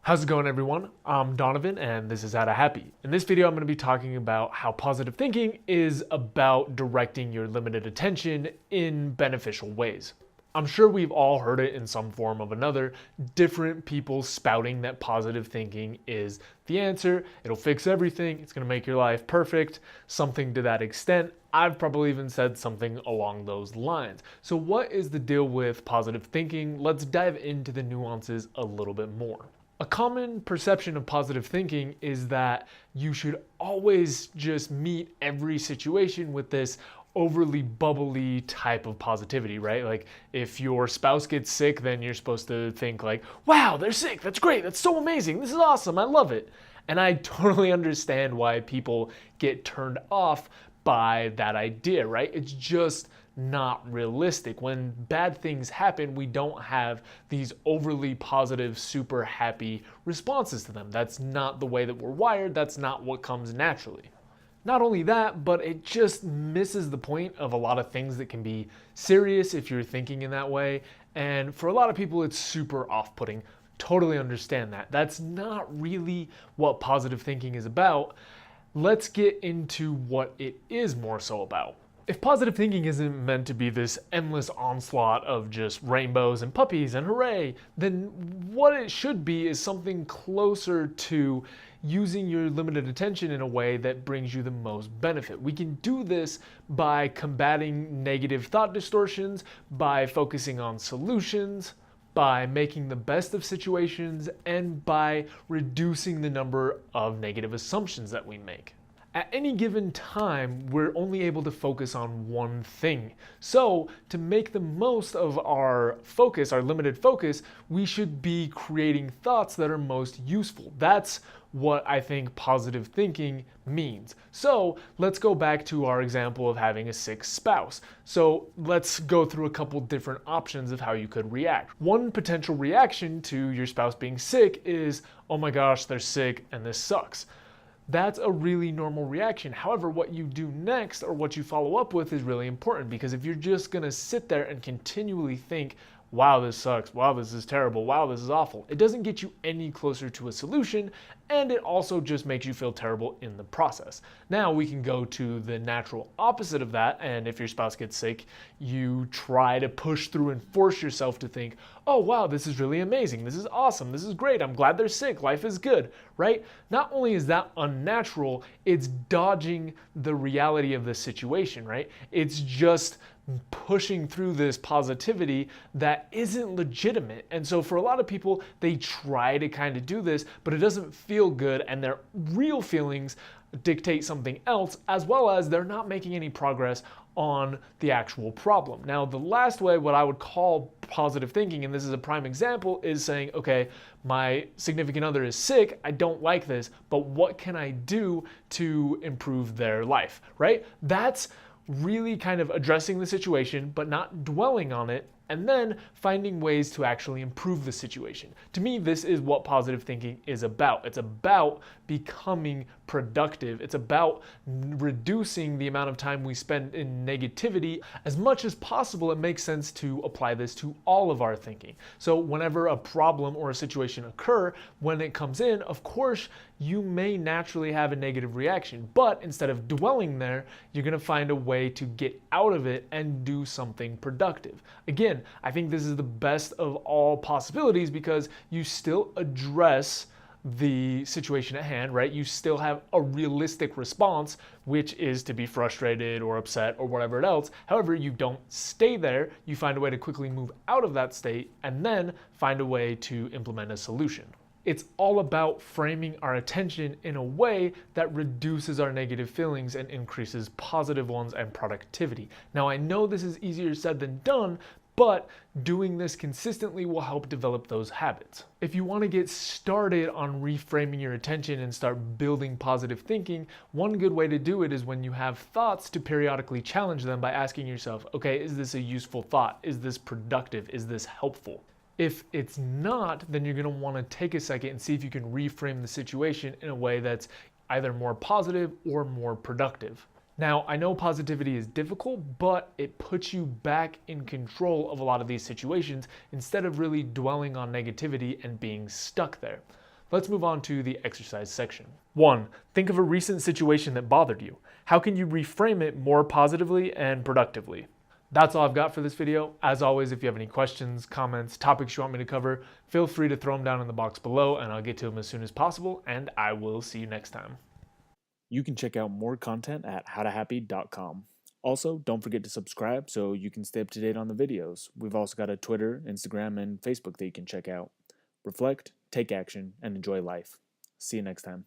How's it going, everyone? I'm Donovan and this is How to Happy. In this video, I'm going to be talking about how positive thinking is about directing your limited attention in beneficial ways. I'm sure we've all heard it in some form of another, different people spouting that positive thinking is the answer, it'll fix everything, it's going to make your life perfect, something to that extent. I've probably even said something along those lines. So what is the deal with positive thinking? Let's dive into the nuances a little bit more. A common perception of positive thinking is that you should always just meet every situation with this overly bubbly type of positivity, right? Like if your spouse gets sick, then you're supposed to think like, wow, they're sick, that's great, that's so amazing, this is awesome, I love it. And I totally understand why people get turned off by that idea, right? It's just not realistic. When bad things happen, we don't have these overly positive, super happy responses to them. That's not the way that we're wired. That's not what comes naturally. Not only that, but it just misses the point of a lot of things that can be serious if you're thinking in that way. And for a lot of people, it's super off-putting. Totally understand that. That's not really what positive thinking is about. Let's get into what it is more so about. If positive thinking isn't meant to be this endless onslaught of just rainbows and puppies and hooray, then what it should be is something closer to using your limited attention in a way that brings you the most benefit. We can do this by combating negative thought distortions, by focusing on solutions, by making the best of situations, and by reducing the number of negative assumptions that we make. At any given time, we're only able to focus on one thing. So to make the most of our focus, our limited focus, we should be creating thoughts that are most useful. That's what I think positive thinking means. So let's go back to our example of having a sick spouse. So let's go through a couple different options of how you could react. One potential reaction to your spouse being sick is, oh my gosh, they're sick and this sucks. That's a really normal reaction. However, what you do next or what you follow up with is really important, because if you're just gonna sit there and continually think, wow, this sucks, wow, this is terrible, wow, this is awful, it doesn't get you any closer to a solution, and it also just makes you feel terrible in the process. Now we can go to the natural opposite of that, and if your spouse gets sick, you try to push through and force yourself to think, oh wow, this is really amazing, this is awesome, this is great, I'm glad they're sick, life is good, right? Not only is that unnatural, it's dodging the reality of the situation, right? It's just pushing through this positivity that isn't legitimate. And so for a lot of people, they try to kind of do this, but it doesn't feel good, and their real feelings dictate something else, as well as they're not making any progress on the actual problem. Now, the last way, what I would call positive thinking, and this is a prime example, is saying, okay, my significant other is sick, I don't like this, but what can I do to improve their life, right? That's really kind of addressing the situation, but not dwelling on it, and then finding ways to actually improve the situation. To me, this is what positive thinking is about. It's about becoming productive. It's about reducing the amount of time we spend in negativity. As much as possible, it makes sense to apply this to all of our thinking. So whenever a problem or a situation occur, when it comes in, of course, you may naturally have a negative reaction, but instead of dwelling there, you're gonna find a way to get out of it and do something productive. Again, I think this is the best of all possibilities, because you still address the situation at hand, right? You still have a realistic response, which is to be frustrated or upset or whatever else. However, you don't stay there. You find a way to quickly move out of that state and then find a way to implement a solution. It's all about framing our attention in a way that reduces our negative feelings and increases positive ones and productivity. Now, I know this is easier said than done, but doing this consistently will help develop those habits. If you want to get started on reframing your attention and start building positive thinking, one good way to do it is when you have thoughts to periodically challenge them by asking yourself, okay, is this a useful thought? Is this productive? Is this helpful? If it's not, then you're going to want to take a second and see if you can reframe the situation in a way that's either more positive or more productive. Now, I know positivity is difficult, but it puts you back in control of a lot of these situations instead of really dwelling on negativity and being stuck there. Let's move on to the exercise section. 1. Think of a recent situation that bothered you. How can you reframe it more positively and productively? That's all I've got for this video. As always, if you have any questions, comments, topics you want me to cover, feel free to throw them down in the box below and I'll get to them as soon as possible, and I will see you next time. You can check out more content at howtohappy.com. Also, don't forget to subscribe so you can stay up to date on the videos. We've also got a Twitter, Instagram, and Facebook that you can check out. Reflect, take action, and enjoy life. See you next time.